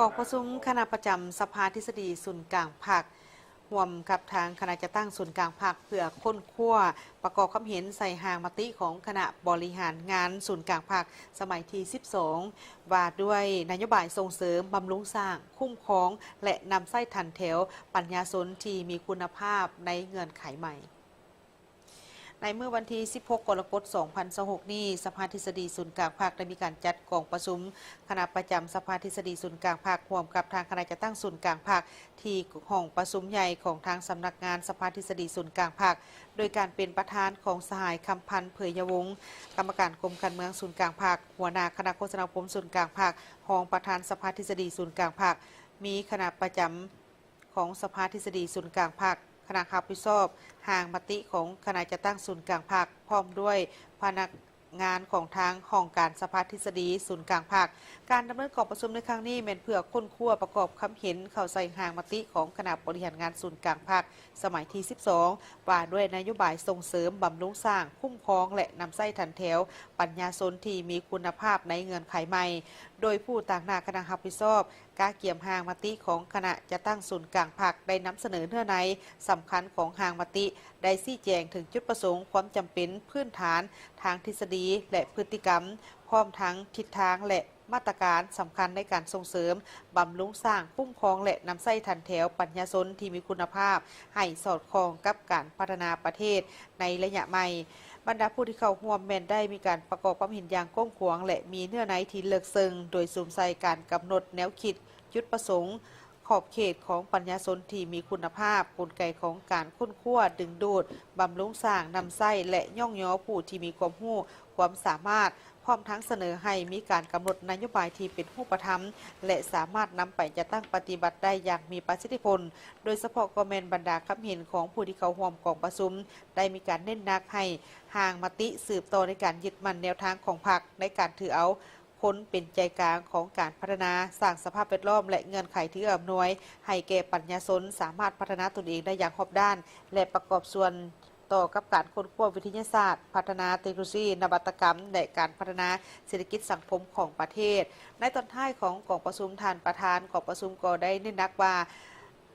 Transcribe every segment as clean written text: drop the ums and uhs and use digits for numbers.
กองประชุมคณะประจำสภาทฤษฎีศูนย์กลางภาคร่วมกับทางคณะจะตั้งศูนย์กลางภาคเพื่อค้นคว้าประกอบความเห็นใส่หางมติของคณะบริหารงานศูนย์กลางภาคสมัยที่ 12 ว่าด้วยนโยบายส่งเสริมบำรุงสร้างคุ้มครองและนำไส้ทันแถวปัญญาชนที่มีคุณภาพในเงื่อนไขใหม่ในเมื่อวันที่ 16 กรกฎาคม 2026 นี้สภาทฤษฎีศูนย์กลางภาคได้มีการจัดกองประชุมคณะประจำสภาทฤษฎีศูนย์กลางภาคร่วมกับทางคณะจัดตั้งศูนย์กลางภาคที่ห้องประชุมใหญ่ของทางสำนักงานสภาทฤษฎีศูนย์กลางภาคโดยการเป็นประธานของสหายคำพันธ์เผยยวงศ์กรรมการกรมการเมืองศูนย์กลางภาคหัวหน้าคณะโฆษณาคมศูนย์กลางภาครองประธานสภาทฤษฎีศูนย์กลางภาคมีคณะประจำของสภาทฤษฎีศูนย์กลางภาคคณะรับผิดชอบห่างมติของคณะจัดตั้งศูนย์กลางภาคพร้อมด้วยพนักงานของทางห้องการสภาทฤษฎีศูนย์กลางภาคการดำเนินกองประชุมในครั้งนี้เป็นเพื่อค้นคว้าประกอบคำเห็นเข้าใส่ห่างมติของคณะบริหารงานศูนย์กลางภาคสมัยที่ 12 ว่าด้วยนโยบายส่งเสริมบำรุงสร้างคุ้มครองและนำไส้ทันแถวปัญญาชนที่มีคุณภาพในเงื่อนไขใหม่โดยผู้ต่างหน้าคณะรับผิดชอบการเกี่ยมห่างมติของคณะจะตั้งศูนย์กลางภาคได้นำเสนอเนื้อในสำคัญของห่างมติได้ชี้แจงถึงจุดประสงค์ความจำเป็นพื้นฐานทางทฤษฎีและพฤติกรรมพร้อมทั้งทิศทางและมาตรการสำคัญในการส่งเสริมบำรุงสร้างคุ้มครองและนำไส้ทันแถวปัญญาชนที่มีคุณภาพให้สอดคล้องกับการพัฒนาประเทศในระยะใหม่บรรดาผู้ที่เข้าร่วมแมนได้มีการประกอบความเห็นอย่างกว้างขวางและมีเนื้อในที่เลิกซึ้งโดยสวมใส่การกำหนดแนวคิดจุดประสงค์ขอบเขตของปัญญาชนที่มีคุณภาพกลไกของการค้นคว้าดึงดูดบำรุงสร้างนำไส้และย่องย่อผู้ที่มีความรู้ความสามารถพร้อมทั้งเสนอให้มีการกำหนดนโยบายที่เป็นรูปธรรมและสามารถนำไปจะตั้งปฏิบัติได้อย่างมีประสิทธิผลโดยเฉพาะกเมนบรรดาคำเห็นของผู้ที่เข้าร่วมกองประชุมได้มีการเน้นหนักให้ห่างมติสืบต่อในการยึดมั่นแนวทางของพรรคในการถือเอาคนเป็นใจกลางของการพัฒนาสร้างสภาพแวดล้อมและเงื่อนไขที่อำนวยให้แก่ปัญญาชนสามารถพัฒนาตนเองได้อย่างรอบด้านและประกอบส่วนต่อกับการค้นคว้าวิทยาศาสตร์พัฒนาเทคโนโลยีนวัตกรรมและการพัฒนาเศรษฐกิจสังคมของประเทศในตอนท้ายของกองประชุมท่านประธานกองประชุมก็ได้เน้นหนักว่า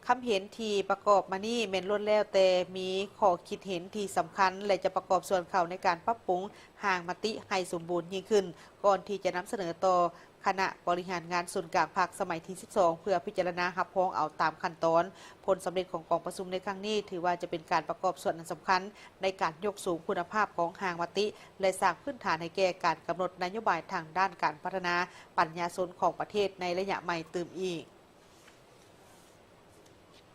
คำเห็นที่ประกอบมานี่เมนล้วนแล้วแต่มีข้อคิดเห็นที่สำคัญและจะประกอบส่วนเข้าในการปรับปรุงห่างมติให้สมบูรณ์ยิ่งขึ้นก่อนที่จะนำเสนอต่อคณะบริหารงานส่วนกลางภาคสมัยที่ 12 เพื่อพิจารณารับรองเอาตามขั้นตอนผลสำเร็จของกองประชุมในครั้งนี้ถือว่าจะเป็นการประกอบส่วนสำคัญในการยกสูงคุณภาพของห่างมติและสร้างพื้นฐานให้แก่การกำหนดนโยบายทางด้านการพัฒนาปัญญาชนของประเทศในระยะใหม่เติมอีก